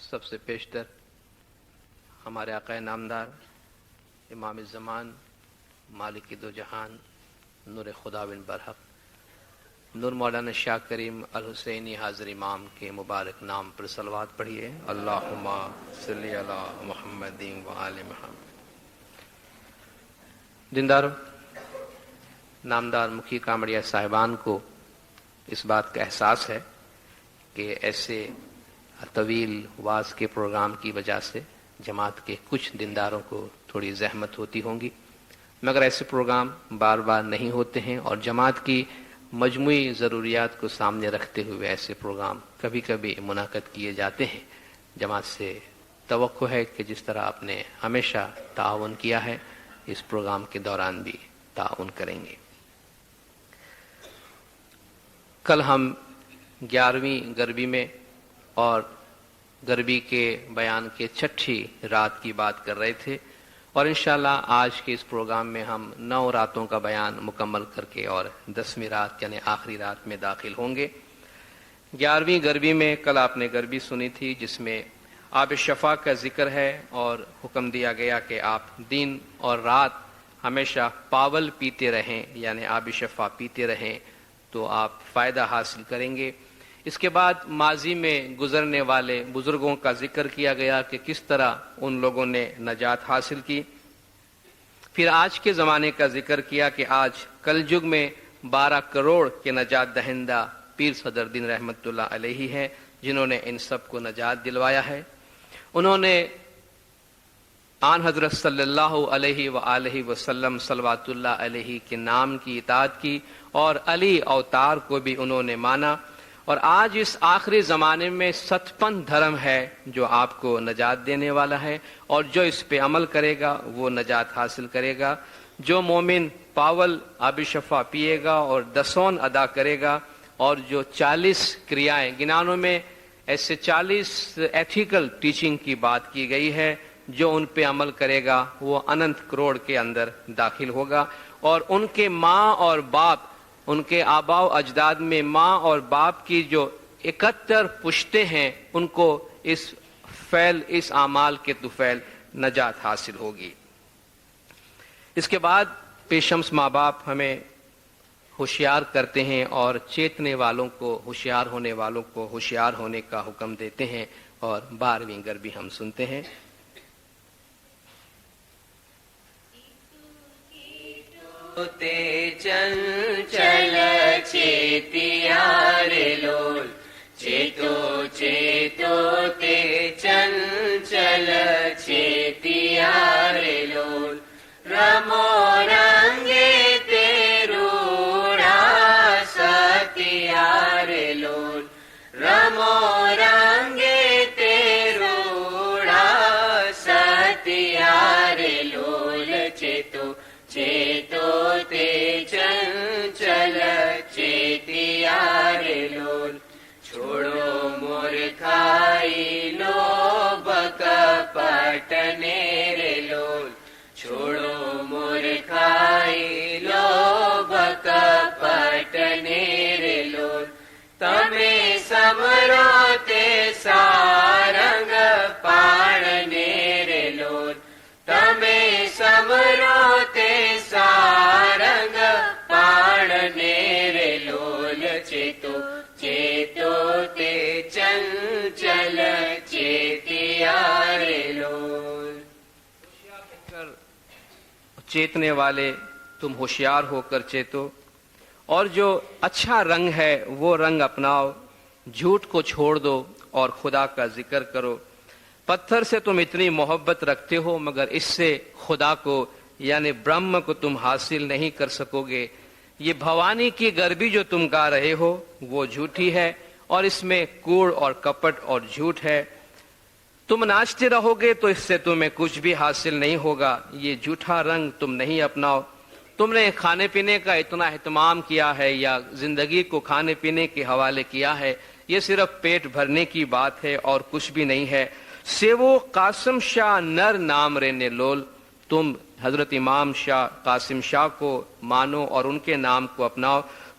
سب سے پیشتر ہمارے آقا نامدار امام الزمان مالک دو جہان نور خدا بن برحق نور مولانا شاہ کریم الحسینی حاضر امام کے مبارک نام پر صلوات پڑھیے۔ اللہم صلی علی محمد وآل محمد۔ دینداروں، نامدار مکھی کامڑیا صاحبان کو اس بات کا احساس ہے کہ ایسے طویل واز کے پروگرام کی وجہ سے جماعت کے کچھ دینداروں کو تھوڑی زحمت ہوتی ہوں گی، مگر ایسے پروگرام بار بار نہیں ہوتے ہیں، اور جماعت کی مجموعی ضروریات کو سامنے رکھتے ہوئے ایسے پروگرام کبھی کبھی منعقد کیے جاتے ہیں۔ جماعت سے توقع ہے کہ جس طرح آپ نے ہمیشہ تعاون کیا ہے، اس پروگرام کے دوران بھی تعاون کریں گے۔ کل ہم 11ویں گربی میں اور گربی کے بیان کے چھٹی رات کی بات کر رہے تھے، اور انشاءاللہ آج کے اس پروگرام میں ہم 9 راتوں کا بیان مکمل کر کے اور 10ویں رات یعنی آخری رات میں داخل ہوں گے۔ 11ویں گربی میں کل آپ نے گربی سنی تھی، جس میں آب شفا کا ذکر ہے اور حکم دیا گیا کہ آپ دن اور رات ہمیشہ پاول پیتے رہیں، یعنی آب شفا پیتے رہیں تو آپ فائدہ حاصل کریں گے۔ اس کے بعد ماضی میں گزرنے والے بزرگوں کا ذکر کیا گیا کہ کس طرح ان لوگوں نے نجات حاصل کی۔ پھر آج کے زمانے کا ذکر کیا کہ آج کل یگ میں 12 کروڑ کے نجات دہندہ پیر صدر دین رحمت اللہ علیہ ہیں، جنہوں نے ان سب کو نجات دلوایا ہے۔ انہوں نے آن حضرت صلی اللہ علیہ وآلہ وسلم صلوات اللہ علیہ کے نام کی اطاعت کی، اور علی اوتار کو بھی انہوں نے مانا، اور آج اس آخری زمانے میں ستپن دھرم ہے جو آپ کو نجات دینے والا ہے، اور جو اس پہ عمل کرے گا وہ نجات حاصل کرے گا۔ جو مومن پاول آب شفا پیے گا اور دسون ادا کرے گا، اور جو 40 کریائیں گنانوں میں ایسے 40 ایتھیکل ٹیچنگ کی بات کی گئی ہے، جو ان پہ عمل کرے گا وہ اننت کروڑ کے اندر داخل ہوگا، اور ان کے ماں اور باپ، ان کے آباء و اجداد میں ماں اور باپ کی جو 71 پشتیں ہیں، ان کو اس اعمال کے طفیل نجات حاصل ہوگی۔ اس کے بعد پیشمس ماں باپ ہمیں ہوشیار کرتے ہیں اور چیتنے والوں کو، ہوشیار ہونے والوں کو ہوشیار ہونے کا حکم دیتے ہیں، اور 12ویں گربی ہم سنتے ہیں۔ چنچل چیتیار لول چیتو چیتو تے چنچل چیتیار لول رمو رنگے تے روڑا ستیار لول رمو رنگے تے روڑا ستیار لول چیتو چیتو تے چنچل چیتیار لول چھوڑو مورکھائی لوب کپٹ نیرے لول چھوڑو مورکھائی لوب کپٹ نیرے لول تمہیں سمرو تے سارنگ پاڑ نیرے لول تمہیں سمرو تے سارنگ پاڑ نیرے لول چیتو چیتو تے چنچل چیتیار لول۔ چیتنے والے تم ہوشیار ہو کر چیتو، اور جو اچھا رنگ ہے وہ رنگ اپناؤ، جھوٹ کو چھوڑ دو اور خدا کا ذکر کرو۔ پتھر سے تم اتنی محبت رکھتے ہو، مگر اس سے خدا کو یعنی برہم کو تم حاصل نہیں کر سکو گے۔ یہ بھوانی کی گربی جو تم گا رہے ہو وہ جھوٹی ہے، اور اس میں کوڑ اور کپٹ اور جھوٹ ہے۔ تم ناچتے رہو گے تو اس سے تمہیں کچھ بھی حاصل نہیں ہوگا۔ یہ جھوٹا رنگ تم نہیں اپناؤ۔ تم نے کھانے پینے کا اتنا اہتمام کیا ہے یا زندگی کو کھانے پینے کے حوالے کیا ہے، یہ صرف پیٹ بھرنے کی بات ہے اور کچھ بھی نہیں ہے۔ سیو قاسم شاہ نر نام رہنے لول، تم حضرت امام شاہ قاسم شاہ کو مانو اور ان کے نام کو اپناؤ۔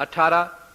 18,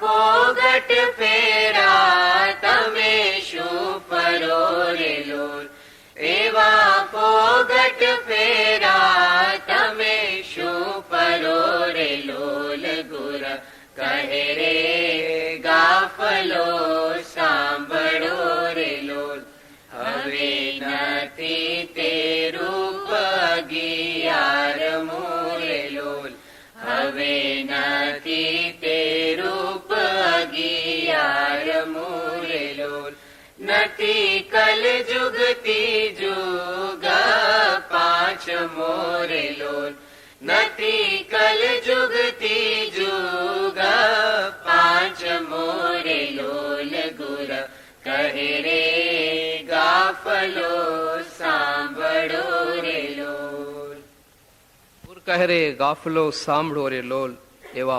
ફોગટ ફેરા તમે શું ફરો રે લોલ, એવા ફોગટ ફેરા તમે શું ફરો રે લોલ. ગુર કહે રે ગાફલો સાંભળો રે લોલ, હવે નથી તે રૂપ અગિયારમું રે લોલ, હવે નથી તે રૂપ અગિયારમું રે લોલ. નથી કલ જુગતી જુગ પાંચમો રે લોલ, નથી કલ જુગતી જુગ પાંચમો રે લોલ. ગુર કહે રે ગાફલો સાંભળો રે લોલ. ગુર કહે રે ગાફલો સાંભળો રે લોલ, એવા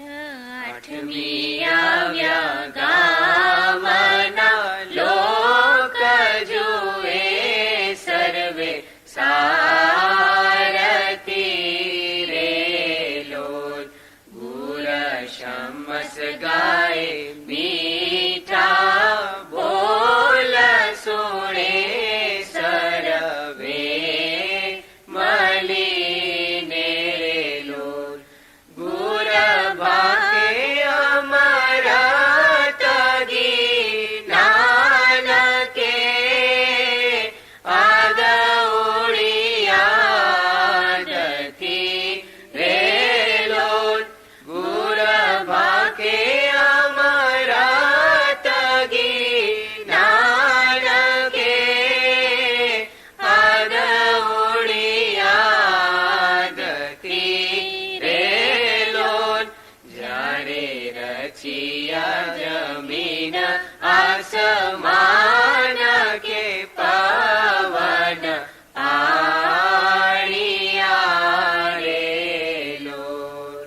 8મી આવ્યા ગામના લોક જુએ સર્વે સારથી રે લોલ. ગુર શમ્સ ગાય મીઠા બોલ સુણે સર્વે મલીને રે લોલ. ગુર ભાકે અમારા તગી નાનકે આગોળિયાદથી રે લોલ. ગુર ભાકે અમારા તગી નાનકે આગોળિયાદથી રે લોલ. જ્યારે રચિયા જમીન આસમાન કે પવન આળિયા રે લોલ.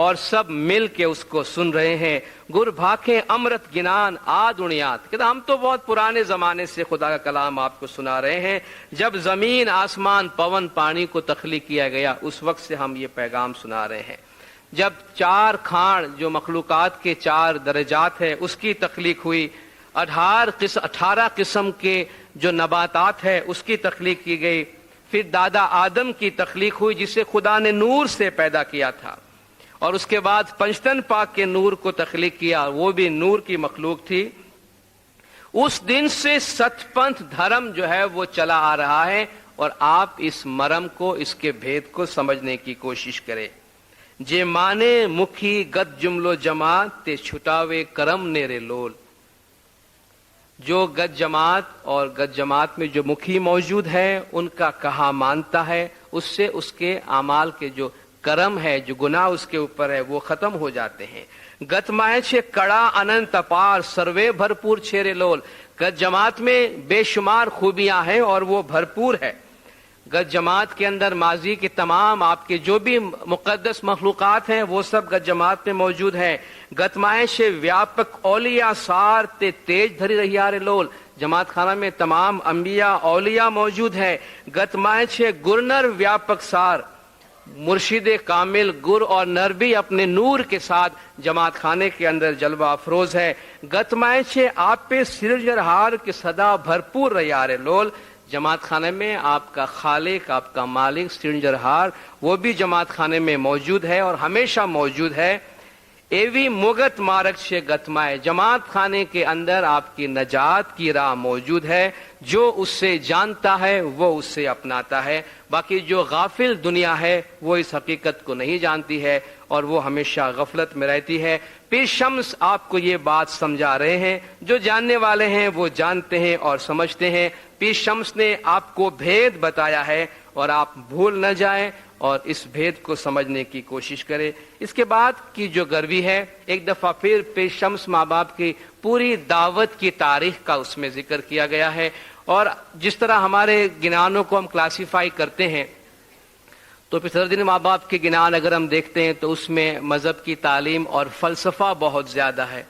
اور سب مل کے اس کو سن رہے ہیں. گر بھاکیں امرت گنان آدنیات. کہتا ہم تو بہت پرانے زمانے سے خدا کا کلام آپ کو سنا رہے ہیں. جب زمین آسمان پون پانی کو تخلیق کیا گیا اس وقت سے ہم یہ پیغام سنا رہے ہیں. جب 4 کھاڑ جو مخلوقات کے 4 درجات ہے اس کی تخلیق ہوئی, 18 قسم کے جو نباتات ہے اس کی تخلیق کی گئی, پھر دادا آدم کی تخلیق ہوئی جسے خدا نے نور سے پیدا کیا تھا, اور اس کے بعد پنجتن پاک کے نور کو تخلیق کیا, وہ بھی نور کی مخلوق تھی. اس دن سے ست پنتھ دھرم جو ہے وہ چلا آ رہا ہے, اور آپ اس مرم کو, اس کے بھید کو سمجھنے کی کوشش کریں. جے مانے مکھی گد جملو جماعت تے چھٹاوے کرم نیرے لول. جو گد جماعت اور گد جماعت میں جو مکھی موجود ہے ان کا کہا مانتا ہے, اس سے اس کے اعمال کے جو کرم ہے, جو گناہ اس کے اوپر ہے, وہ ختم ہو جاتے ہیں. گت مائے چھے کڑا اننت پار سروے بھرپور چھیرے لول. گد جماعت میں بے شمار خوبیاں ہیں اور وہ بھرپور ہے. گد جماعت کے اندر ماضی کے تمام آپ کے جو بھی مقدس مخلوقات ہیں وہ سب گد جماعت میں موجود ہیں. گتمائے سے ویاپک اولیاء سار تے تیج دھری رہیارے لول. جماعت خانہ میں تمام انبیاء اولیاء موجود ہیں. گتمائے سے گرنر ویاپک سار, مرشد کامل گر اور نر بھی اپنے نور کے ساتھ جماعت خانے کے اندر جلوہ افروز ہے. گتمائے سے آپ پہ سرجرہار کے صدا بھرپور رہیارے لول. جماعت خانے میں آپ کا خالق, آپ کا مالک سرجرہار وہ بھی جماعت خانے میں موجود ہے اور ہمیشہ موجود ہے. ایوی مگت مارک سے گتمائے. جماعت خانے کے اندر آپ کی نجات کی راہ موجود ہے. جو اس سے جانتا ہے وہ اس سے اپناتا ہے. باقی جو غافل دنیا ہے وہ اس حقیقت کو نہیں جانتی ہے اور وہ ہمیشہ غفلت میں رہتی ہے. پیر شمس آپ کو یہ بات سمجھا رہے ہیں. جو جاننے والے ہیں وہ جانتے ہیں اور سمجھتے ہیں. پیر شمس نے آپ کو بھید بتایا ہے اور آپ بھول نہ جائیں اور اس بھید کو سمجھنے کی کوشش کریں. اس کے بعد کی جو گروی ہے, ایک دفعہ پھر پیر شمس ماں باپ کی پوری دعوت کی تاریخ کا اس میں ذکر کیا گیا ہے. اور جس طرح ہمارے گنانوں کو ہم کلاسیفائی کرتے ہیں تو پھر صدرالدین ماں باپ کے گنان اگر ہم دیکھتے ہیں تو اس میں مذہب کی تعلیم اور فلسفہ بہت زیادہ ہے.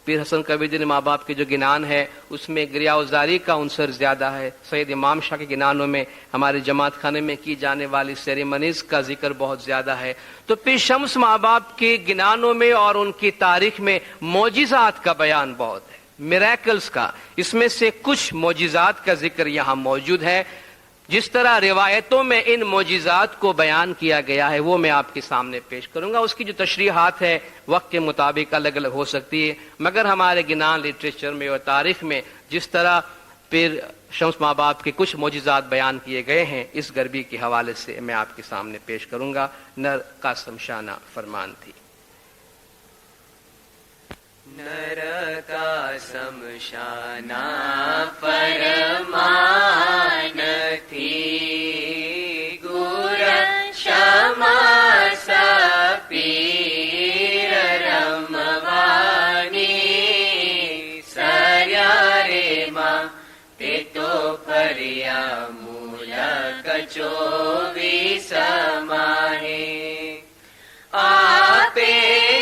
پیر حسن کبیر دین ماں باپ کے جو گنان ہے اس میں گریہ وزاری کا عنصر زیادہ ہے. سید امام شاہ کے گنانوں میں ہمارے جماعت خانے میں کی جانے والی سیریمنیز کا ذکر بہت زیادہ ہے. تو پیر شمس ماں باپ کے گنانوں میں اور ان کی تاریخ میں معجزات کا بیان بہت ہے, میریکلز کا. اس میں سے کچھ معجزات کا ذکر یہاں موجود ہے. جس طرح روایتوں میں ان معجزات کو بیان کیا گیا ہے وہ میں آپ کے سامنے پیش کروں گا. اس کی جو تشریحات ہے وقت کے مطابق الگ الگ ہو سکتی ہے, مگر ہمارے گنان لٹریچر میں اور تاریخ میں جس طرح پیر شمس ماں باپ کے کچھ معجزات بیان کیے گئے ہیں اس گربی کے حوالے سے میں آپ کے سامنے پیش کروں گا. نر قاسم شانہ فرمان تھی. نر قاسم شانہ فرمان تھی, گر شمع سپیر رموانی, سریارے ماں تے تو پریا مولک 24 ماہے. آپ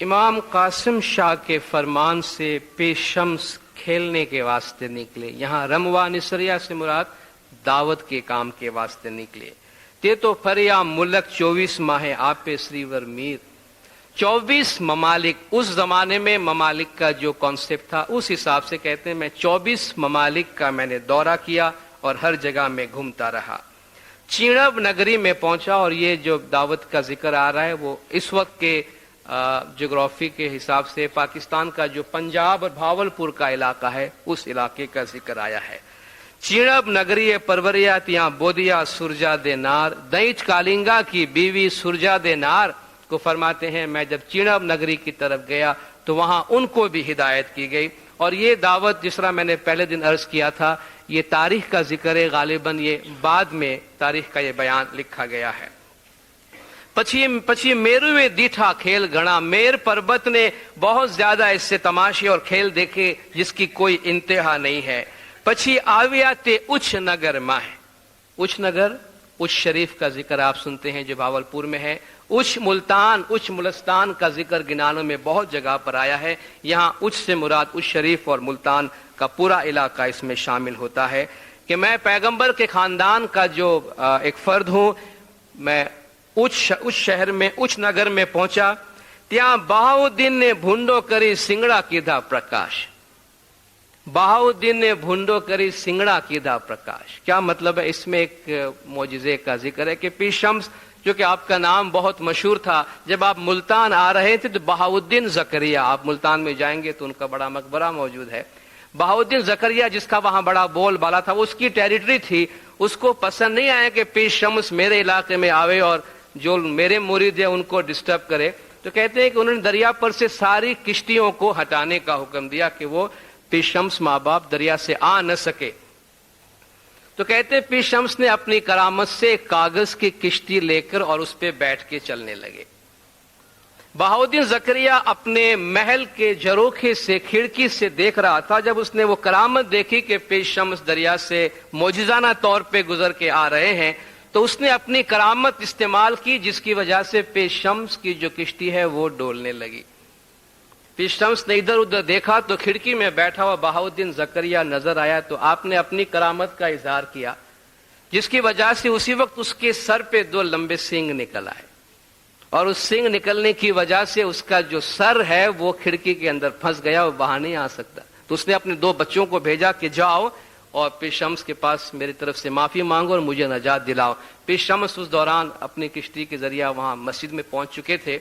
امام قاسم شاہ کے فرمان سے پیر شمس کھیلنے کے واسطے نکلے. یہاں رموا نسریا سے مراد دعوت کے کام کے واسطے نکلے. تے تو فریا ملک 24 ماہ آپ سریور میر. 24 ممالک, اس زمانے میں ممالک کا جو کانسیپٹ تھا اس حساب سے کہتے ہیں میں 24 ممالک کا میں نے دورہ کیا اور ہر جگہ میں گھومتا رہا. چینب نگری میں پہنچا, اور یہ جو دعوت کا ذکر آ رہا ہے وہ اس وقت کے جغرافی کے حساب سے پاکستان کا جو پنجاب اور بھاولپور کا علاقہ ہے اس علاقے کا ذکر آیا ہے. چینب نگری پروریا تیاں بودیا سرجا دے نار, دینچ کالنگا کی بیوی سرجا دے نار کو فرماتے ہیں میں جب چینب نگری کی طرف گیا تو وہاں ان کو بھی ہدایت کی گئی. اور یہ دعوت جس طرح میں نے پہلے دن عرض کیا تھا، یہ تاریخ کا ذکر ہے، غالباً یہ بعد میں تاریخ کا یہ بیان لکھا گیا ہے. پچھی میروے دیٹھا کھیل گھنا، میر پربت نے بہت زیادہ اس سے تماشے اور کھیل دیکھے جس کی کوئی انتہا نہیں ہے. پچھی آویا تے اچ نگر ماہ. اچ نگر، اچ شریف کا ذکر آپ سنتے ہیں جو بھاولپور میں ہے. اچ ملتان، اچ ملستان کا ذکر گنانوں میں بہت جگہ پر آیا ہے. یہاں اچ سے مراد اچ شریف اور ملتان کا پورا علاقہ اس میں شامل ہوتا ہے کہ میں پیغمبر کے خاندان کا جو ایک فرد ہوں. میں اچ شہر میں، اچ نگر میں پہنچا. تیاں بہاؤدین نے بھونڈو کری سنگڑا کیدھا پرکاش. بہاؤدین نے بھونڈو کری سنگڑا کیدھا پرکاش. کیا مطلب ہے؟ اس میں ایک معجزے کا ذکر ہے کہ پیر شمس جو کہ آپ کا نام بہت مشہور تھا، جب آپ ملتان آ رہے تھے تو بہاؤدین زکریا، آپ ملتان میں جائیں گے تو ان کا بڑا مقبرہ موجود ہے. بہاؤدین زکریا جس کا وہاں بڑا بول بالا تھا، وہ اس کی ٹیریٹری تھی. اس کو پسند نہیں آیا کہ پیر شمس میرے علاقے میں آوے اور جو میرے مرید ہیں ان کو ڈسٹرب کرے. تو کہتے ہیں کہ انہوں نے دریا پر سے ساری کشتیوں کو ہٹانے کا حکم دیا کہ وہ پیر شمس ماں باپ دریا سے آ نہ سکے. تو کہتے ہیں پیر شمس نے اپنی کرامت سے ایک کاغذ کی کشتی لے کر اور اس پہ بیٹھ کے چلنے لگے. بہاؤدین زکریا اپنے محل کے جھروکھے سے، کھڑکی سے دیکھ رہا تھا. جب اس نے وہ کرامت دیکھی کہ پیر شمس دریا سے معجزانہ طور پہ گزر کے آ رہے ہیں، تو اس نے اپنی کرامت استعمال کی جس کی وجہ سے پیر شمس کی جو کشتی ہے وہ ڈولنے لگی. پیر شمس نے ادھر ادھر دیکھا تو کھڑکی میں بیٹھا ہوا بہاؤدین زکریا نظر آیا. تو آپ نے اپنی کرامت کا اظہار کیا جس کی وجہ سے اسی وقت اس کے سر پہ 2 لمبے سینگ نکل آئے، اور اس سینگ نکلنے کی وجہ سے اس کا جو سر ہے وہ کھڑکی کے اندر پھنس گیا، وہ باہر نہیں آ سکتا. تو اس نے اپنے 2 بچوں کو بھیجا کہ جاؤ اور پیر شمس کے پاس میری طرف سے معافی مانگو اور مجھے نجات دلاؤ. پیر شمس اس دوران اپنی کشتی کے ذریعہ وہاں مسجد میں پہنچ چکے تھے.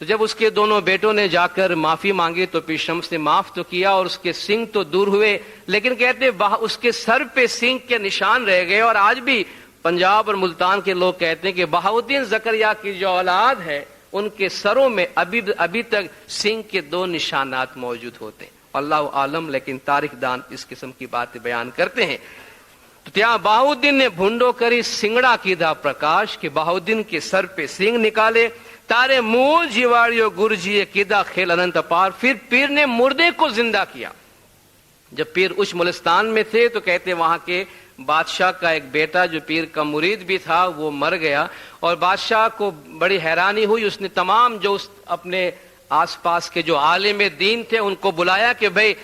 تو جب اس کے دونوں بیٹوں نے جا کر معافی مانگی تو پیر شمس نے معاف تو کیا اور اس کے سینگ تو دور ہوئے، لیکن کہتے اس کے سر پہ سینگ کے نشان رہ گئے. اور آج بھی پنجاب اور ملتان کے لوگ کہتے ہیں کہ بہاؤدین زکریا کی جو اولاد ہے ان کے سروں میں ابھی تک سینگ کے 2 نشانات موجود ہوتے ہیں. اللہ عالم، لیکن تاریخ دان اس قسم کی باتیں بیان کرتے ہیں. تو تیاں بہاؤدین نے بھونڈو کری سنگڑا کیدھا پرکاش، کہ بہاؤدین کے سر پہ سینگ نکالے. تارے مول جیواڑیو گرجی کیدھا کھیل اننت پار. پھر پیر نے مردے کو زندہ کیا. جب پیر اچ ملستان میں تھے تو کہتے وہاں کے بادشاہ کا ایک بیٹا جو پیر کا مرید بھی تھا وہ مر گیا، اور بادشاہ کو بڑی حیرانی ہوئی. اس نے تمام جو اپنے آس پاس کے جو عالم دین تھے ان کو بلایا کہ بھئی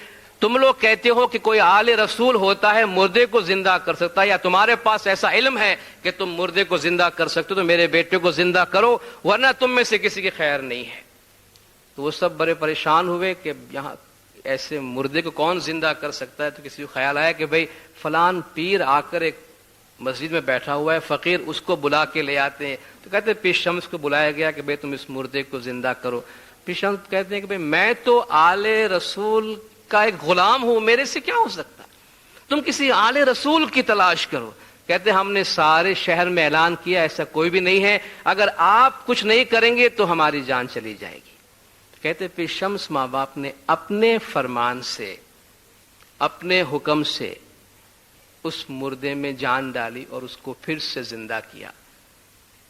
تم لوگ کہتے ہو کہ کوئی آل رسول ہوتا ہے مردے کو زندہ کر سکتا ہے، یا تمہارے پاس ایسا علم ہے کہ تم مردے کو زندہ کر سکتے ہو تو میرے بیٹے کو زندہ کرو، ورنہ تم میں سے کسی کی خیر نہیں ہے. تو وہ سب بڑے پریشان ہوئے کہ یہاں ایسے مردے کو کون زندہ کر سکتا ہے. تو کسی کو خیال آیا کہ بھئی فلان پیر آ کر ایک مسجد میں بیٹھا ہوا ہے، فقیر، اس کو بلا کے لے آتے ہیں. تو کہتے ہیں پیر شمس کو بلایا گیا کہ بھئی تم اس مردے کو زندہ کرو. پیر شمس کہتے ہیں کہ بھئی میں تو آل رسول کا ایک غلام ہوں، میرے سے کیا ہو سکتا ہے، تم کسی آل رسول کی تلاش کرو. کہتے ہم نے سارے شہر میں اعلان کیا ایسا کوئی بھی نہیں ہے، اگر آپ کچھ نہیں کریں گے تو ہماری جان چلی جائے گی. کہتے پیر شمس ماں باپ نے اپنے فرمان سے، اپنے حکم سے اس مردے میں جان ڈالی اور اس کو پھر سے زندہ کیا.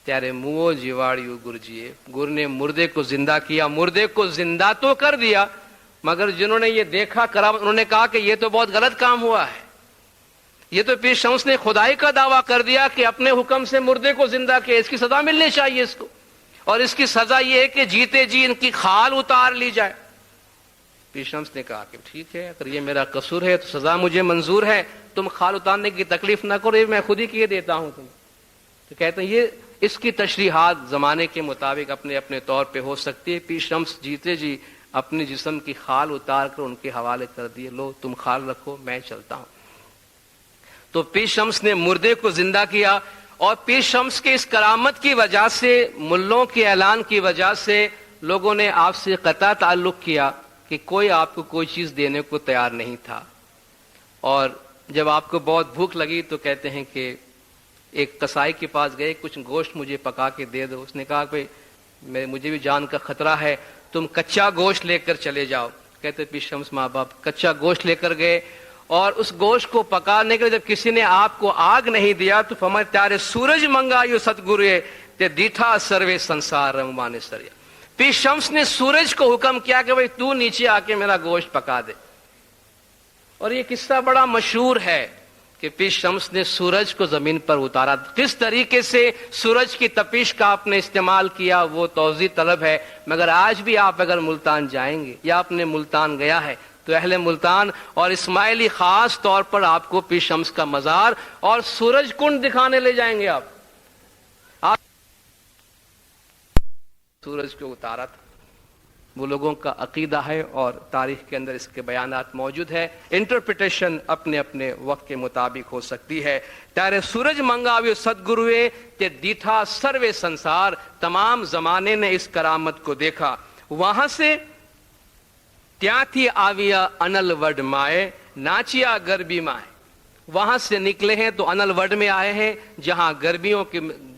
تیارے منہ جیواڑیو گرجیے، گر نے مردے کو زندہ کیا. مردے کو زندہ تو کر دیا، مگر جنہوں نے یہ دیکھا کرام انہوں نے کہا کہ یہ تو بہت غلط کام ہوا ہے. یہ تو پیر شمس نے خدائی کا دعویٰ کر دیا کہ اپنے حکم سے مردے کو زندہ کیا، اس کی سزا ملنی چاہیے اس کو، اور اس کی سزا یہ ہے کہ جیتے جی ان کی کھال اتار لی جائے. پیر شمس نے کہا کہ ٹھیک ہے، اگر یہ میرا قصور ہے تو سزا مجھے منظور ہے، تم کھال اتارنے کی تکلیف نہ کرو، یہ میں خود ہی کیے دیتا ہوں تم. تو کہتے ہیں یہ اس کی تشریحات زمانے کے مطابق اپنے اپنے طور پہ ہو سکتی ہے. پیر شمس جیتے جی اپنے جسم کی کھال اتار کر ان کے حوالے کر دیے، لو تم کھال رکھو میں چلتا ہوں. تو پیر شمس نے مردے کو زندہ کیا، اور پیر شمس کے اس کرامت کی وجہ سے، ملوں کے اعلان کی وجہ سے لوگوں نے آپ سے قطع تعلق کیا کہ کوئی آپ کو کوئی چیز دینے کو تیار نہیں تھا. اور جب آپ کو بہت بھوک لگی تو کہتے ہیں کہ ایک قصائی کے پاس گئے، کچھ گوشت مجھے پکا کے دے دو. اس نے کہا کہ مجھے بھی جان کا خطرہ ہے, تم کچا گوشت لے کر چلے جاؤ. کہتے پیر شمس ماں باپ کچا گوشت لے کر گئے, اور اس گوشت کو پکانے کے لیے جب کسی نے آپ کو آگ نہیں دیا تو فرمایا تیارے سورج منگایو ستگرے تے دیٹھا سروے سنسار رموانے سریا. پیر شمس نے سورج کو حکم کیا کہ بھئی تو نیچے آ کے میرا گوشت پکا دے. اور یہ قصہ بڑا مشہور ہے کہ پیر شمس نے سورج کو زمین پر اتارا. کس طریقے سے سورج کی تپش کا آپ نے استعمال کیا وہ توضیح طلب ہے, مگر آج بھی آپ اگر ملتان جائیں گے یا آپ نے ملتان گیا ہے تو اہل ملتان اور اسماعیلی خاص طور پر آپ کو پیر شمس کا مزار اور سورج کنڈ دکھانے لے جائیں گے. آپ سورج کو اتارا تھا, وہ لوگوں کا عقیدہ ہے اور تاریخ کے اندر اس کے بیانات موجود ہے. انٹرپریٹیشن اپنے اپنے وقت کے مطابق ہو سکتی ہے. تیرے سورج منگاویو ستگروے تے دیٹھا سروے سنسار, تمام زمانے نے اس کرامت کو دیکھا. وہاں سے تیاتھی آویا انل وڈ مائے ناچیا گربی مائے, وہاں سے نکلے ہیں تو انل وڈ میں آئے ہیں جہاں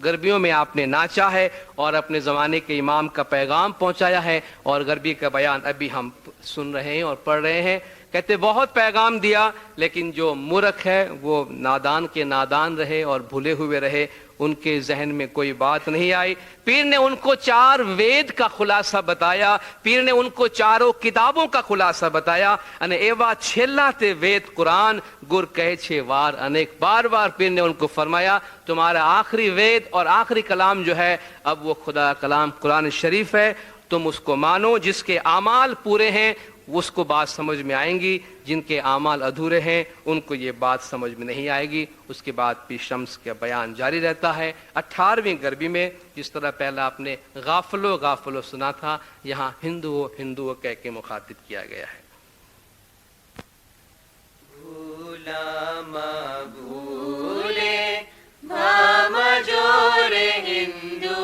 گربیوں میں آپ نے ناچا ہے اور اپنے زمانے کے امام کا پیغام پہنچایا ہے, اور گربی کا بیان ابھی ہم سن رہے ہیں اور پڑھ رہے ہیں. کہتے بہت پیغام دیا لیکن جو مورخ ہے وہ نادان کے نادان رہے اور بھولے ہوئے رہے, ان کے ذہن میں کوئی بات نہیں آئی. پیر نے ان کو 4 وید کا خلاصہ بتایا, پیر نے ان کو 4 کتابوں کا خلاصہ بتایا. અને એવા છેલ્લા તે વેદ قرآن گر કહે છે વાર અનેક, بار بار پیر نے ان کو فرمایا تمہارا آخری وید اور آخری کلام جو ہے اب وہ خدا کلام قرآن شریف ہے, تم اس کو مانو. جس کے اعمال پورے ہیں اس کو بات سمجھ میں آئیں گی, جن کے اعمال ادھورے ہیں ان کو یہ بات سمجھ میں نہیں آئے گی. اس کے بعد پیر شمس کا بیان جاری رہتا ہے 18ویں گربی میں. جس طرح پہلا آپ نے غافلو سنا تھا, یہاں ہندو کہہ کے مخاطب کیا گیا ہے. بھولا ماں بھولے بھام جور ہندو,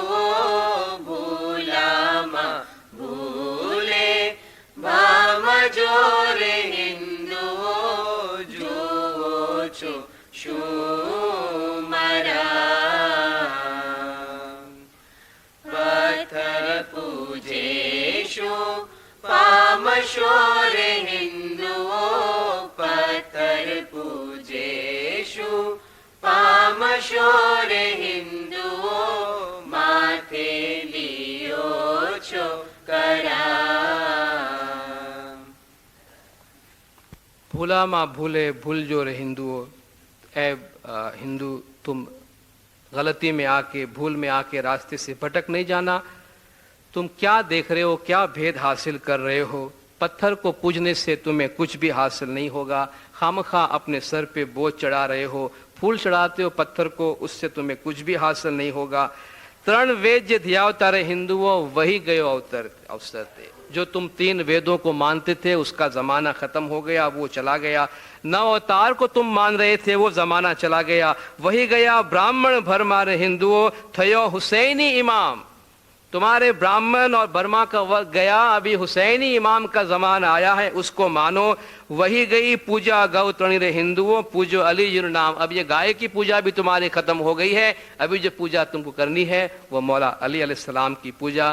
بھولا ماں بھولے بھام جور ہندو, جو چو شو مرا پتھر پوجے شو پام شور ہندو, پتھر پوجے شو پام شور ہندو, ماتھے لیو چھو کرا. بھولا ماں بھولے بھول جو رے ہندو, اے ہندو تم غلطی میں آ کے بھول میں آ کے راستے سے بھٹک نہیں جانا. تم کیا دیکھ رہے ہو, کیا بھید حاصل کر رہے ہو؟ پتھر کو پوجنے سے تمہیں کچھ بھی حاصل نہیں ہوگا. خامخواہ اپنے سر پہ بوجھ چڑھا رہے ہو, پھول چڑھاتے ہو پتھر کو, اس سے تمہیں کچھ بھی حاصل نہیں ہوگا. ترن وید جے دھیاو تارے ہندوؤ وہی گئے اوسر تھے. جو تم 3 ویدوں کو مانتے تھے اس کا زمانہ ختم ہو گیا, وہ چلا گیا. 9 اوتار کو تم مان رہے تھے وہ زمانہ چلا گیا. وہی گیا برہمن بھرمارے ہندوؤ تھیو حسینی امام. تمہارے برہمن اور برما کا وقت گیا, ابھی حسینی امام کا زمانہ آیا ہے, اس کو مانو. وہی گئی پوجا گو ترنی رے ہندوؤ پوجو علی جن نام. اب یہ گائے کی پوجا بھی تمہاری ختم ہو گئی ہے, ابھی جو پوجا تم کو کرنی ہے وہ مولا علی علیہ السلام کی پوجا.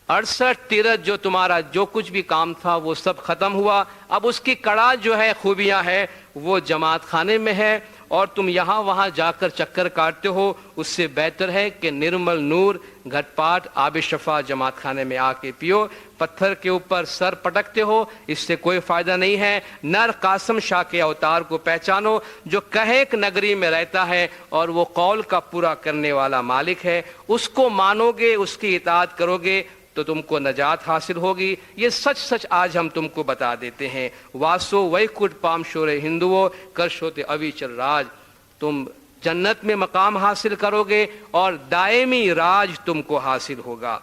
68 تیرتھ جو تمہارا جو کچھ بھی کام تھا وہ سب ختم ہوا. اب اس کی کڑا جو ہے خوبیاں ہے وہ جماعت خانے میں ہے, اور تم یہاں وہاں جا کر چکر کاٹتے ہو. اس سے بہتر ہے کہ نرمل نور گھٹ پاٹ آب شفا جماعت خانے میں آ کے پیو. پتھر کے اوپر سر پٹکتے ہو, اس سے کوئی فائدہ نہیں ہے. نر قاسم شاہ کے اوتار کو پہچانو جو کہیک نگری میں رہتا ہے اور وہ قول کا پورا کرنے والا مالک ہے. اس کو مانو گے, اس کی اطاعت کرو گے تو تم کو نجات حاصل ہوگی. یہ سچ آج ہم تم کو بتا دیتے ہیں. واسو ویکٹ پام شورے ہندوؤ کرشوتے اویچل راج. تم جنت میں مقام حاصل کرو گے اور دائمی راج تم کو حاصل ہوگا.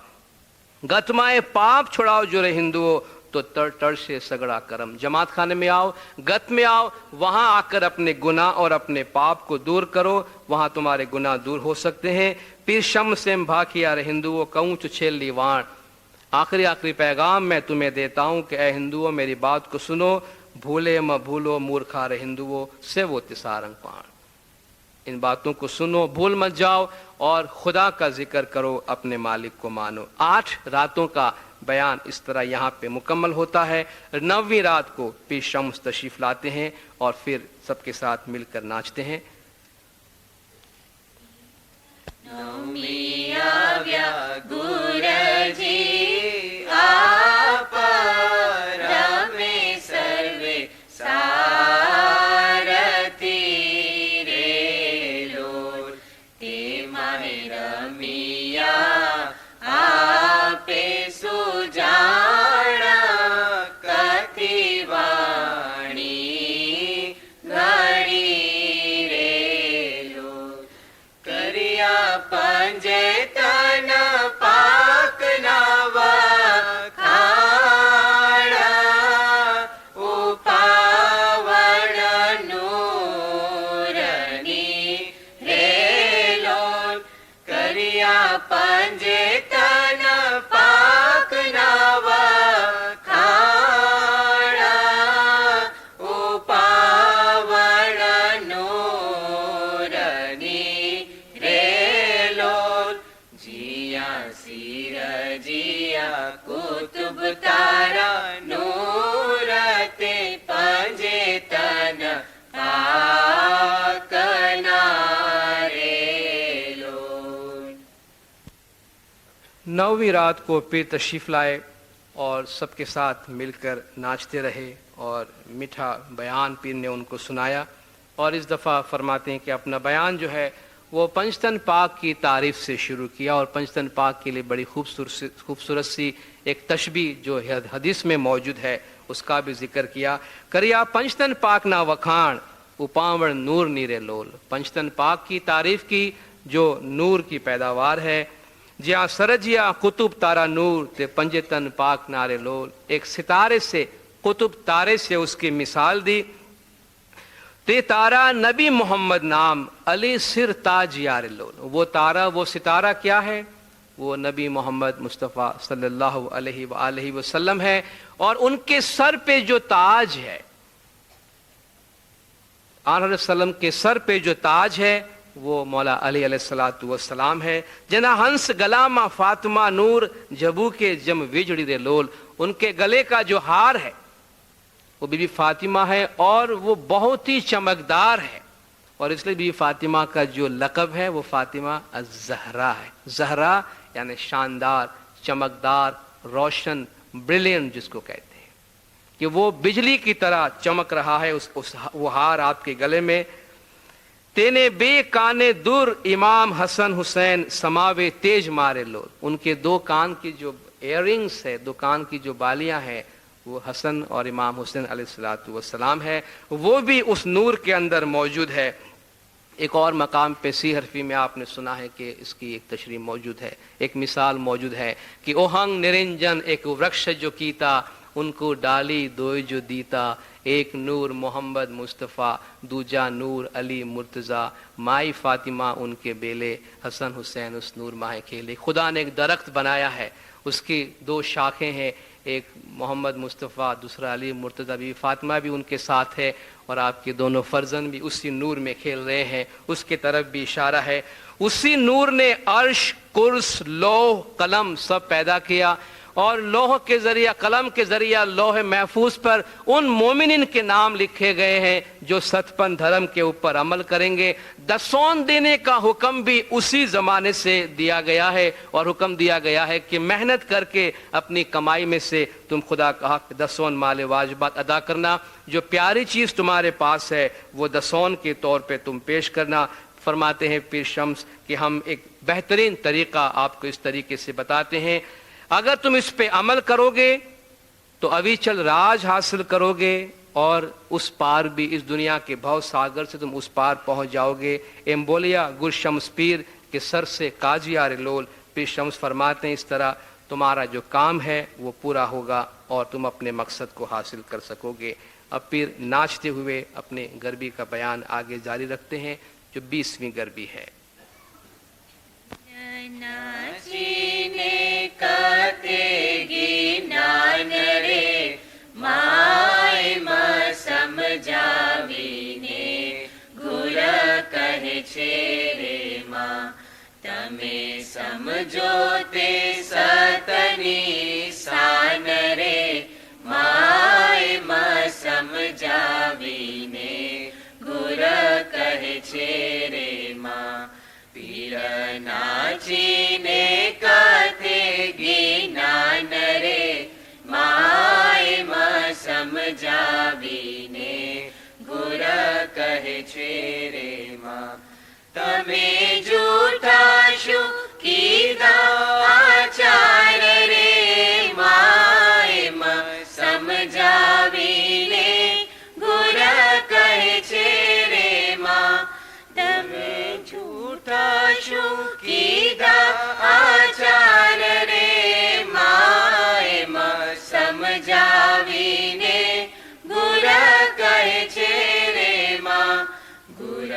گتمائے پاپ چھڑاؤ جو رے ہندوؤ تو تر سے سگڑا کرم. جماعت خانے میں آؤ, گت میں آؤ, وہاں آ کر اپنے گناہ اور اپنے پاپ کو دور کرو, وہاں تمہارے گناہ دور ہو سکتے ہیں. پیر شم سیم بھاکیا رے ہندوؤ کہوں چھیلی وان. آخری پیغام میں تمہیں دیتا ہوں کہ اے ہندوؤں میری بات کو سنو. بھولے م بھولو مورکھا رے ہندوؤ سے وہ تسارنگ پان. ان باتوں کو سنو، بھول مت جاؤ اور خدا کا ذکر کرو، اپنے مالک کو مانو۔ 8 راتوں کا بیان اس طرح یہاں پہ مکمل ہوتا ہے۔ 9ویں رات کو پیر شمس تشریف لاتے ہیں اور پھر سب کے ساتھ مل کر ناچتے ہیں۔ نویں رات کو پیر تشریف لائے اور سب کے ساتھ مل کر ناچتے رہے اور میٹھا بیان پیر نے ان کو سنایا، اور اس دفعہ فرماتے ہیں کہ اپنا بیان جو ہے وہ پنجتن پاک کی تعریف سے شروع کیا، اور پنجتن پاک کے لیے بڑی خوبصورت سی ایک تشبیہ جو حدیث میں موجود ہے اس کا بھی ذکر کیا۔ کریا پنجتن پاک نہ وکھان اپاوڑ نور نیرے لول، پنجتن پاک کی تعریف کی جو نور کی پیداوار ہے۔ جہاں سرجیا قطب تارا نور تے پنجتن پاک نارے لول، ایک ستارے سے، قطب تارے سے اس کی مثال دی۔ تے تارا نبی محمد نام علی سر تاج یار لول، وہ تارا، وہ ستارہ کیا ہے؟ وہ نبی محمد مصطفیٰ صلی اللہ علیہ وآلہ وسلم ہے، اور ان کے سر پہ جو تاج ہے، آن علیہ وسلم کے سر پہ جو تاج ہے وہ مولا علی علیہ السلام ہے۔ جنا ہنس گلاما فاطمہ نور جبو کے جم وجڑی دے لول، ان کے گلے کا جو ہار ہے وہ بی بی فاطمہ ہے، اور وہ بہت ہی چمکدار ہے، اور اس لیے بی بی فاطمہ کا جو لقب ہے وہ فاطمہ الزہرا ہے۔ زہرا یعنی شاندار، چمکدار، روشن، بریلینٹ جس کو کہتے ہیں، کہ وہ بجلی کی طرح چمک رہا ہے وہ ہار آپ کے گلے میں۔ تینے بے کانے دور امام حسن حسین سماوے تیج مارے لول، ان کے 2 کان کی جو ایئرنگز ہے، 2 کان کی جو بالیاں ہیں وہ حسن اور امام حسین علیہ السلام ہے، وہ بھی اس نور کے اندر موجود ہے۔ ایک اور مقام پہ سی حرفی میں آپ نے سنا ہے کہ اس کی ایک تشریح موجود ہے، ایک مثال موجود ہے کہ اوہنگ نرنجن ایک ورکش جو کیتا، ان کو ڈالی دوئی جو دیتا، ایک نور محمد مصطفیٰ، دوجا نور علی مرتضیٰ، مائی فاطمہ ان کے بیلے، حسن حسین اس نور ماہ کھیلے۔ خدا نے ایک درخت بنایا ہے، اس کی 2 شاخیں ہیں، ایک محمد مصطفیٰ، دوسرا علی مرتضیٰ، بی فاطمہ بھی ان کے ساتھ ہے، اور آپ کے دونوں فرزند بھی اسی نور میں کھیل رہے ہیں، اس کے طرف بھی اشارہ ہے۔ اسی نور نے عرش، کرس، لوح، قلم سب پیدا کیا، اور لوح کے ذریعہ، قلم کے ذریعہ لوح محفوظ پر ان مومنین کے نام لکھے گئے ہیں جو ستپن دھرم کے اوپر عمل کریں گے۔ دسون دینے کا حکم بھی اسی زمانے سے دیا گیا ہے، اور حکم دیا گیا ہے کہ محنت کر کے اپنی کمائی میں سے تم خدا کا حق دسون مال واجبات ادا کرنا، جو پیاری چیز تمہارے پاس ہے وہ دسون کے طور پہ تم پیش کرنا۔ فرماتے ہیں پیر شمس کہ ہم ایک بہترین طریقہ آپ کو اس طریقے سے بتاتے ہیں، اگر تم اس پہ عمل کرو گے تو اویچل راج حاصل کرو گے، اور اس پار بھی، اس دنیا کے بھو ساگر سے تم اس پار پہنچ جاؤ گے۔ ایمبولیا گر شمس پیر کے سر سے کاجی آر لول، پیر شمس فرماتے ہیں اس طرح تمہارا جو کام ہے وہ پورا ہوگا اور تم اپنے مقصد کو حاصل کر سکو گے۔ اب پیر ناچتے ہوئے اپنے گربی کا بیان آگے جاری رکھتے ہیں جو 20ویں گربی ہے۔ ناچینے کتے گی نان رے مائی ما سمجھاوینے گھر کہے چھے તમે સમજો તે સતની શાન રે માય માં સમજાવીને ગુર કહે છે રે માં પીર નાચીને કથે જ્ઞાન રે માય માં સમજાવીને ગુર કહે છે રે માં તમે જૂઠા શું કીધા આચાર રે માય માં સમજાવીને ગુર કહે છે રે માં તમે જૂઠા શું કીધા આચાર રે માય માં સમજાવીને ગુર કહે છે રે માં ગુર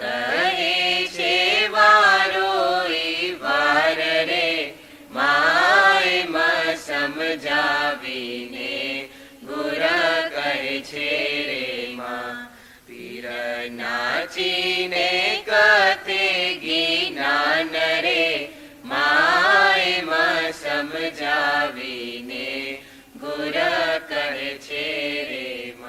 કહે છે વારો વાર રે માય માં સમજાવીને ગુર કહે છે રે માં પીર નાચીને કથે જ્ઞાન રે માય માં સમજાવીને ગુર કહે છે રે માં।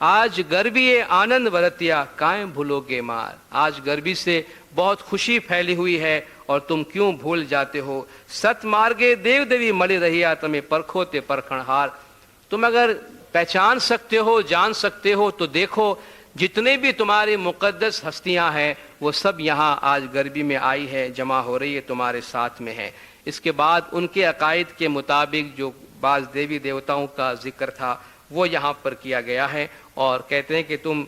آج گربی آنند ورتیا کائیں بھولوگے مار. آج گربی سے بہت خوشی پھیلی ہوئی ہے اور تم کیوں بھول جاتے ہو. ست مارگے دیو دیوی ملی رہیا تمہیں پرکھو تے پرکھن ہار. تم اگر پہچان سکتے ہو، جان سکتے ہو تو دیکھو جتنے بھی تمہاری مقدس ہستیاں ہیں وہ سب یہاں آج گربی میں آئی ہے، جمع ہو رہی ہے، تمہارے ساتھ میں ہے. اس کے بعد ان کے عقائد کے مطابق جو بعض دیوی دیوتاؤں کا ذکر تھا وہ یہاں پر کیا گیا ہے، اور کہتے ہیں کہ تم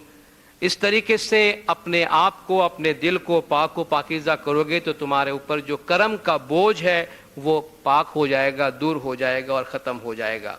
اس طریقے سے اپنے آپ کو، اپنے دل کو پاک و پاکیزہ کرو گے تو تمہارے اوپر جو کرم کا بوجھ ہے وہ پاک ہو جائے گا، دور ہو جائے گا اور ختم ہو جائے گا.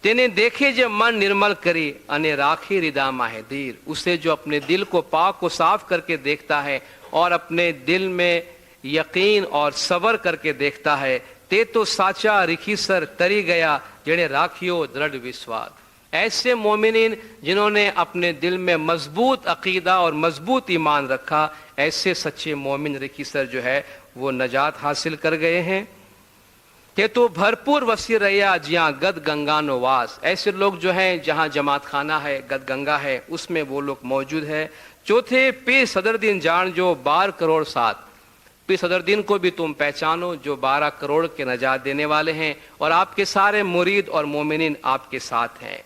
تینے دیکھے جو من نرمل کری انے راکھی ردا ماہ دیر. اسے جو اپنے دل کو پاک و صاف کر کے دیکھتا ہے اور اپنے دل میں یقین اور صبر کر کے دیکھتا ہے، تے تو ساچا رکھی سر تری گیا جڑے راکھیو درڑ وشواس. ایسے مومنین جنہوں نے اپنے دل میں مضبوط عقیدہ اور مضبوط ایمان رکھا، ایسے سچے مومن رکھی سر جو ہے وہ نجات حاصل کر گئے ہیں. کہ تو بھرپور وسیع رہیا جہاں گد گنگا نواس. ایسے لوگ جو ہیں جہاں جماعت خانہ ہے، گد گنگا ہے، اس میں وہ لوگ موجود ہے. چوتھے پیر صدر دین جان جو 12 کروڑ 7. پیر صدر دین کو بھی تم پہچانو جو 12 کروڑ کے نجات دینے والے ہیں، اور آپ کے سارے مرید اور مومنین آپ کے ساتھ ہیں.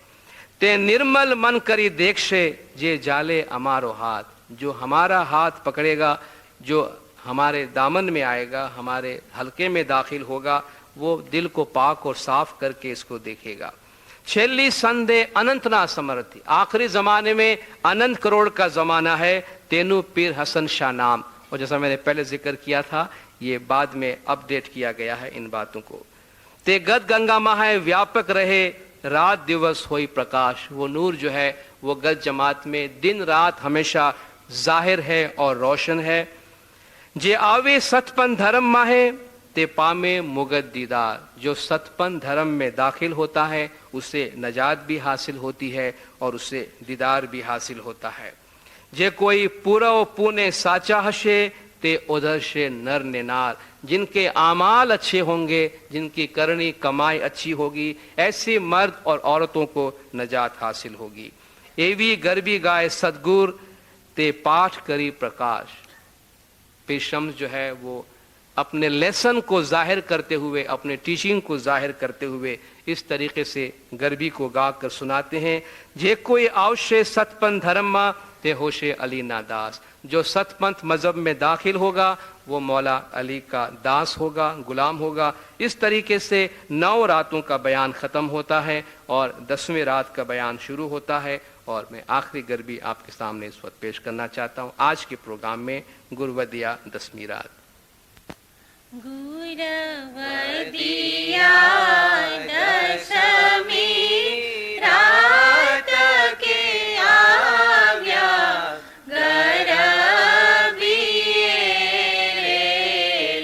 تے نرمل من کری دیکھشے جے جالے ہمارو ہاتھ. جو ہمارا ہاتھ پکڑے گا، جو ہمارے دامن میں آئے گا، ہمارے حلقے میں داخل ہوگا، وہ دل کو پاک اور صاف کر کے اس کو دیکھے گا. چھیلی سندے اننت نا سمرتھی. آخری زمانے میں اننت کروڑ کا زمانہ ہے. تینو پیر حسن شاہ نام. اور جیسا میں نے پہلے ذکر کیا تھا یہ بعد میں اپڈیٹ کیا گیا ہے ان باتوں کو. تے گد گنگا ماہ ویاپک رہے رات دیوس ہوئی پرکاش. وہ نور جو ہے وہ گد جماعت میں دن رات ہمیشہ ظاہر ہے اور روشن ہے. جے آوے ستپن دھرم ماہے تے پامے مگد دیدار. جو ستپن دھرم میں داخل ہوتا ہے اسے نجات بھی حاصل ہوتی ہے اور اسے دیدار بھی حاصل ہوتا ہے. جے کوئی پورو پونے ساچا ہشے تے ادھر سے نر نار. جن کے اعمال اچھے ہوں گے، جن کی کرنی کمائی اچھی ہوگی، ایسے مرد اور عورتوں کو نجات حاصل ہوگی. ایوی گربی گائے صدگور تے پاٹھ کری پرکاش. پیر شمس جو ہے وہ اپنے لیسن کو ظاہر کرتے ہوئے، اپنے ٹیچنگ کو ظاہر کرتے ہوئے اس طریقے سے گربی کو گا کر سناتے ہیں. جے کوئی آوشے ست پن دھرما تے ہوشے علی نا داس. جو ست پنتھ مذہب میں داخل ہوگا وہ مولا علی کا داس ہوگا، غلام ہوگا. اس طریقے سے 9 راتوں کا بیان ختم ہوتا ہے اور 10ویں رات کا بیان شروع ہوتا ہے. اور میں آخری گربی آپ کے سامنے اس وقت پیش کرنا چاہتا ہوں آج کے پروگرام میں، گرودیا 10ویں رات. گرودیا دشمی رات کے آویا گربی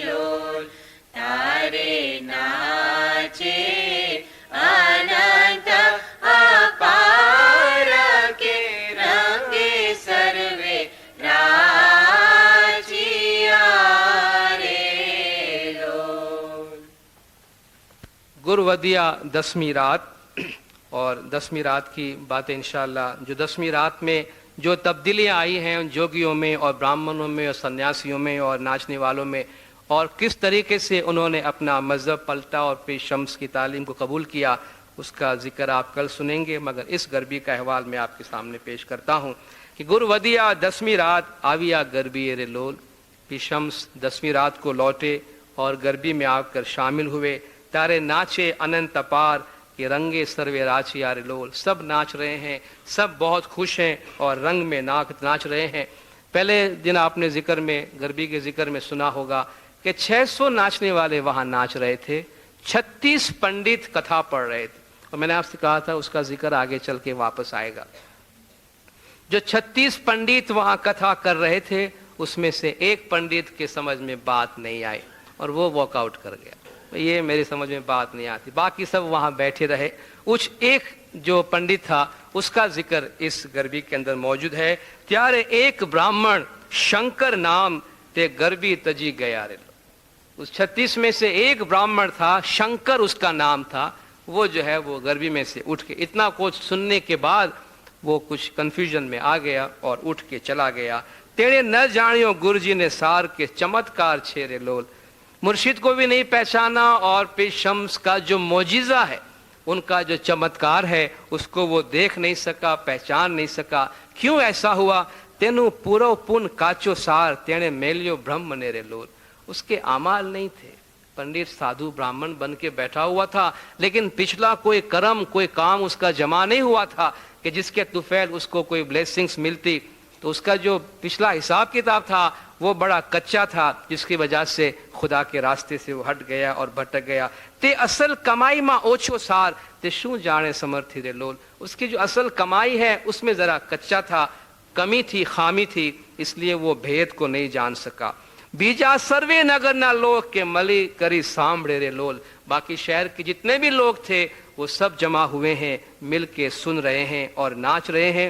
لول تارے ناچے اننت اپار کے رنگے سروے گرودیا 10ویں رات. اور 10ویں رات کی باتیں انشاءاللہ جو 10ویں رات میں جو تبدیلیاں آئی ہیں ان جوگیوں میں اور برہمنوں میں اور سنیاسیوں میں اور ناچنے والوں میں، اور کس طریقے سے انہوں نے اپنا مذہب پلٹا اور پیر شمس کی تعلیم کو قبول کیا، اس کا ذکر آپ کل سنیں گے. مگر اس گربی کا احوال میں آپ کے سامنے پیش کرتا ہوں کہ گرودیا 10ویں رات آویا گربی رے لول. پیر شمس 10ویں رات کو لوٹے اور گربی میں آ کر شامل ہوئے. تارے ناچے اننت اپار کہ رنگے سروے راچی آر لول. سب ناچ رہے ہیں، سب بہت خوش ہیں اور رنگ میں ناچ رہے ہیں. پہلے دن آپ نے ذکر میں، گربی کے ذکر میں سنا ہوگا کہ 600 ناچنے والے وہاں ناچ رہے تھے. 36 پنڈت کتھا پڑھ رہے تھے. اور میں نے آپ سے کہا تھا اس کا ذکر آگے چل کے واپس آئے گا. جو 36 پنڈت وہاں کتھا کر رہے تھے اس میں سے ایک پنڈت کے سمجھ میں بات نہیں آئی اور وہ واک آؤٹ کر گیا. یہ میری سمجھ میں بات نہیں آتی. باقی سب وہاں بیٹھے رہے. کچھ ایک جو پنڈت تھا اس کا ذکر اس گربی کے اندر موجود ہے. تیارے ایک براہمن شنکر نام تے گربی تجی گیا رے. اس 36 میں سے ایک براہمن تھا، شنکر اس کا نام تھا. وہ جو ہے وہ گربی میں سے اٹھ کے اتنا کچھ سننے کے بعد وہ کچھ کنفیوژن میں آ گیا اور اٹھ کے چلا گیا. تیرے نہ جانیو گرجی نے سار کے چمتکار چھیرے لول. مرشد کو بھی نہیں پہچانا اور پیر شمس کا جو معجزہ ہے، ان کا جو چمتکار ہے، اس کو وہ دیکھ نہیں سکا، پہچان نہیں سکا. کیوں ایسا ہوا؟ تینو پورو پن کاچو سار تینے میلیو برہم نیرے لول. اس کے اعمال نہیں تھے. پنڈت سادھو برہمن بن کے بیٹھا ہوا تھا، لیکن پچھلا کوئی کرم، کوئی کام اس کا جمع نہیں ہوا تھا کہ جس کے طفیل اس کو کوئی بلیسنگز ملتی. تو اس کا جو پچھلا حساب کتاب تھا وہ بڑا کچا تھا، جس کی وجہ سے خدا کے راستے سے وہ ہٹ گیا اور بھٹک گیا. تے اصل کمائی ماں اوچھو سار تے شوں جانے سمرتھی رے لول. اس کی جو اصل کمائی ہے اس میں ذرا کچا تھا، کمی تھی، خامی تھی، اس لیے وہ بھید کو نہیں جان سکا. بیجا سروے نگر نہ لوگ کے ملی کری سامڑے رے لول. باقی شہر کے جتنے بھی لوگ تھے وہ سب جمع ہوئے ہیں، مل کے سن رہے ہیں اور ناچ رہے ہیں.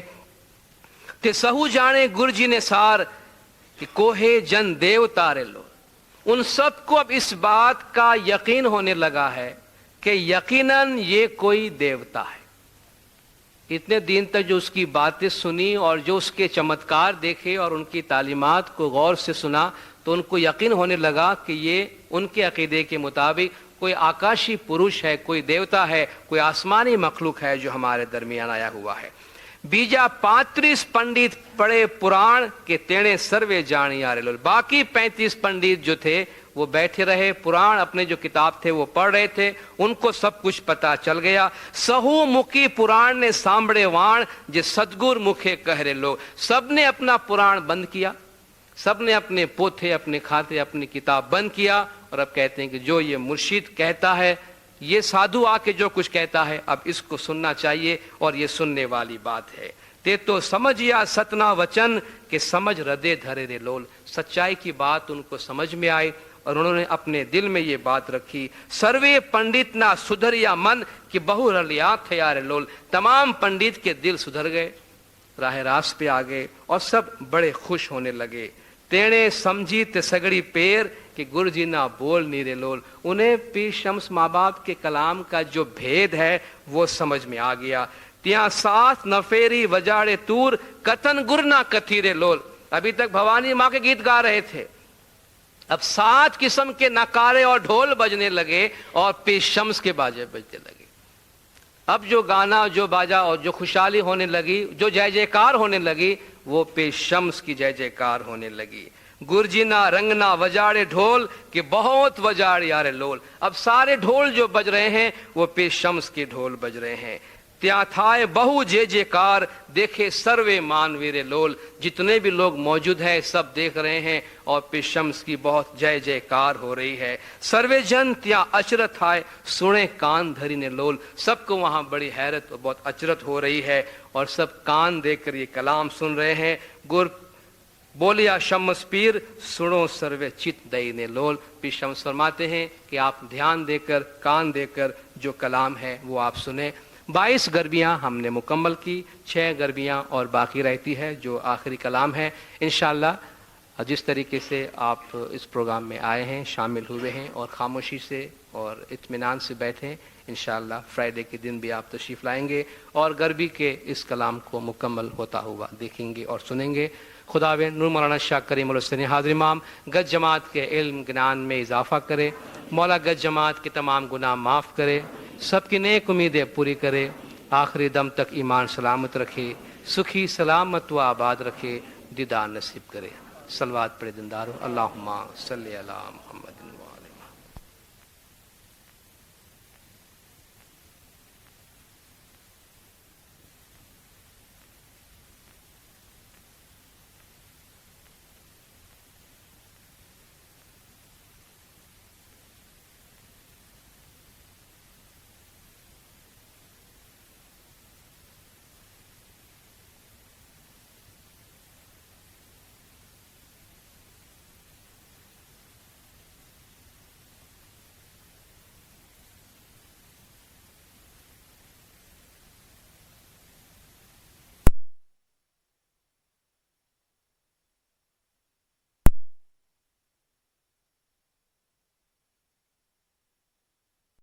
تے سہو جانے گرجی نے سار کہ کوہے جن دیوتا رے لول. ان سب کو اب اس بات کا یقین ہونے لگا ہے کہ یقیناً یہ کوئی دیوتا ہے. اتنے دن تک جو اس کی باتیں سنی اور جو اس کے چمتکار دیکھے اور ان کی تعلیمات کو غور سے سنا تو ان کو یقین ہونے لگا کہ یہ ان کے عقیدے کے مطابق کوئی آکاشی پروش ہے، کوئی دیوتا ہے، کوئی آسمانی مخلوق ہے جو ہمارے درمیان آیا ہوا ہے. بیجا 35 پنڈت پڑھے پران کے تینے سروے جانی آ رے. باقی 35 پنڈت جو تھے وہ بیٹھے رہے، پران اپنے جو کتاب تھے وہ پڑھ رہے تھے، ان کو سب کچھ پتا چل گیا. سہو مکھی پران نے سامبڑے وان جے ستگر مکھے کہہ رہے لوگ. سب نے اپنا پران بند کیا، سب نے اپنے پوتھے، اپنے کھاتے، اپنی کتاب بند کیا اور اب کہتے ہیں کہ جو یہ مرشد کہتا ہے، یہ سادھو آ کے جو کچھ کہتا ہے اب اس کو سننا چاہیے اور یہ سننے والی بات ہے. تے تو سمجھیا ستنا وچن کہ سمجھ ردے دھرے رے لول. سچائی کی بات ان کو سمجھ میں آئی اور انہوں نے اپنے دل میں یہ بات رکھی. سروے پنڈت نہ سدھریا من کہ بہو رلیا تھے یار لول. تمام پنڈت کے دل سدھر گئے، راہ راست پہ آ گئے اور سب بڑے خوش ہونے لگے. تینے سمجھی تے سگڑی پیر کہ گرجی نہ بول نیرے لول. انہیں پیر شمس ماں باپ کے کلام کا جو بھید ہے وہ سمجھ میں آ گیا. تیاں ساتھ نفیری وجاڑے تور کتن گر نہ کتھیرے لول. ابھی تک بھوانی ماں کے گیت گا رہے تھے، اب 7 قسم کے نکارے اور ڈھول بجنے لگے اور پیر شمس کے باجے بجنے لگے. اب جو گانا، جو باجا اور جو خوشحالی ہونے لگی، جو جے جے کار ہونے لگی، وہ پیر شمس کی جے جے کار ہونے لگی. گرجینا رنگنا وجاڑے ڈھول کہ بہت وجاڑ یار لول. اب سارے ڈھول جو بج رہے ہیں وہ پیر شمس کے ڈھول بج رہے ہیں. تیا تھائے بہو جے جے کار دیکھے سروے مانویرے لول. جتنے بھی لوگ موجود ہیں سب دیکھ رہے ہیں اور پیر شمس کی بہت جے جے کار ہو رہی ہے. سروے جن تیا اچرت آئے سنے کان دھری نے لول. سب کو وہاں بڑی حیرت اور بہت اچرت ہو رہی ہے اور سب کان دے کر یہ کلام سن رہے ہیں. گر بولیا شمس پیر سنو سروے چت دئی نے لول. پیر شمس فرماتے ہیں کہ آپ دھیان دے کر، کان دے کر جو کلام ہے وہ آپ سنیں. 22 گربیاں ہم نے مکمل کی، 6 گربیاں اور باقی رہتی ہے جو آخری کلام ہے. انشاءاللہ جس طریقے سے آپ اس پروگرام میں آئے ہیں، شامل ہوئے ہیں اور خاموشی سے اور اطمینان سے بیٹھے ہیں، انشاءاللہ فرائیڈے کے دن بھی آپ تشریف لائیں گے اور گربی کے اس کلام کو مکمل ہوتا ہوا دیکھیں گے اور سنیں گے. خداوند نور مولانا شاہ کریم الحسین حاضر امام گج جماعت کے علم گنان میں اضافہ کرے. مولا گج جماعت کے تمام گناہ معاف کرے، سب کی نیک امیدیں پوری کرے، آخری دم تک ایمان سلامت رکھے، سکھی سلامت و آباد رکھے، دیدار نصیب کرے. صلوات پڑھے دندارو. اللہم صلی علی محمد.